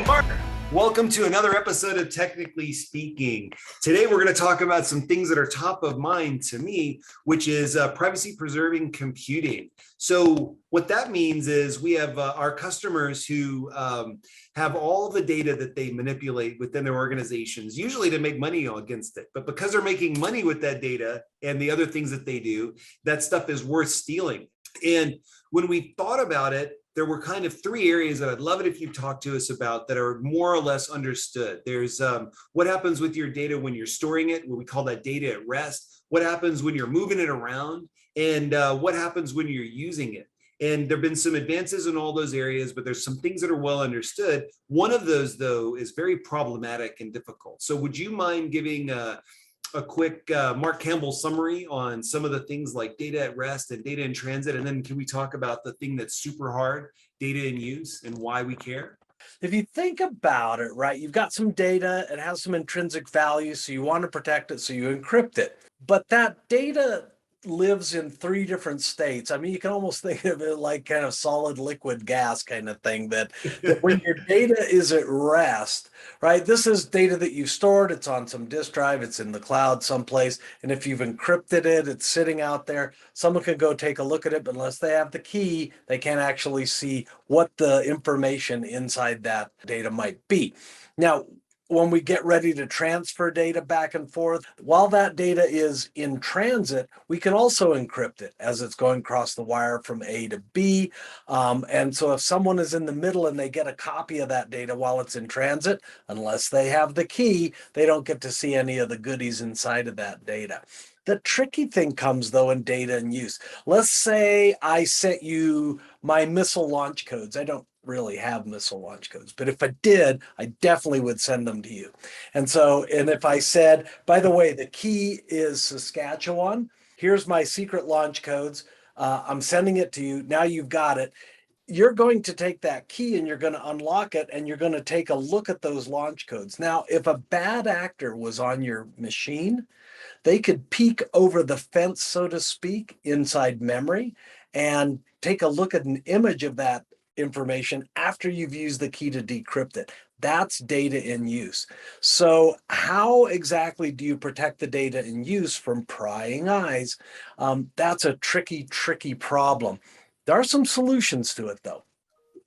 Mark, welcome to another episode of Technically Speaking. Today, we're going to talk about some things that are top of mind to me, which is privacy-preserving computing. So what that means is we have our customers who have all the data that they manipulate within their organizations, usually to make money against it. But because they're making money with that data and the other things that they do, that stuff is worth stealing. And when we thought about it, there were kind of three areas that I'd love it if you talk to us about that are more or less understood. There's what happens with your data when you're storing it, what we call that data at rest, what happens when you're moving it around, and what happens when you're using it. And there've been some advances in all those areas, but there's some things that are well understood. One of those, though, is very problematic and difficult. So would you mind giving a quick Mark Campbell summary on some of the things like data at rest and data in transit? And then can we talk about the thing that's super hard, data in use, and why we care? If you think about it, right, you've got some data, it has some intrinsic value, so you want to protect it, so you encrypt it. But that data lives in three different states. I mean, you can almost think of it like kind of solid, liquid, gas kind of thing, that when your data is at rest, right, this is data that you've stored, it's on some disk drive, it's in the cloud someplace, and if you've encrypted it, it's sitting out there, someone can go take a look at it, but unless they have the key, they can't actually see what the information inside that data might be. Now, when we get ready to transfer data back and forth, while that data is in transit, we can also encrypt it as it's going across the wire from A to B. And so if someone is in the middle and they get a copy of that data while it's in transit, unless they have the key, they don't get to see any of the goodies inside of that data. The tricky thing comes, though, in data in use. Let's say I sent you my missile launch codes. I don't really have missile launch codes, but if I did, I definitely would send them to you. And if I said, by the way, the key is Saskatchewan, here's my secret launch codes, I'm sending it to you, now you've got it. You're going to take that key and you're going to unlock it and you're going to take a look at those launch codes. Now, if a bad actor was on your machine, they could peek over the fence, so to speak, inside memory and take a look at an image of that information after you've used the key to decrypt it. That's data in use. So how exactly do you protect the data in use from prying eyes? That's a tricky problem. There are some solutions to it, though.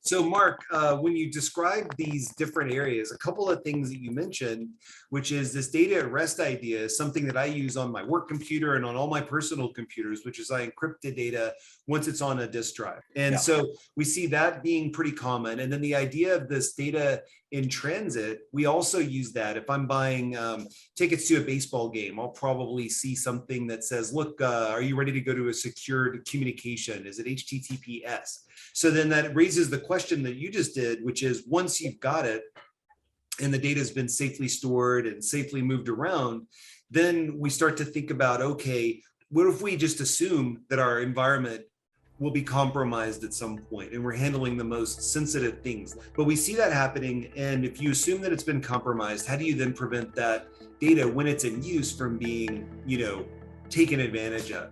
So Mark, when you describe these different areas, a couple of things that you mentioned, which is this data at rest idea, is something that I use on my work computer and on all my personal computers, which is I encrypt the data once it's on a disk drive. And so we see that being pretty common. And then the idea of this data in transit, we also use that. If I'm buying tickets to a baseball game, I'll probably see something that says, look, are you ready to go to a secured communication? Is it HTTPS? So then that raises the question that you just did, which is once you've got it and the data has been safely stored and safely moved around, then we start to think about, okay, what if we just assume that our environment will be compromised at some point and we're handling the most sensitive things? But we see that happening. And if you assume that it's been compromised, how do you then prevent that data when it's in use from being, taken advantage of?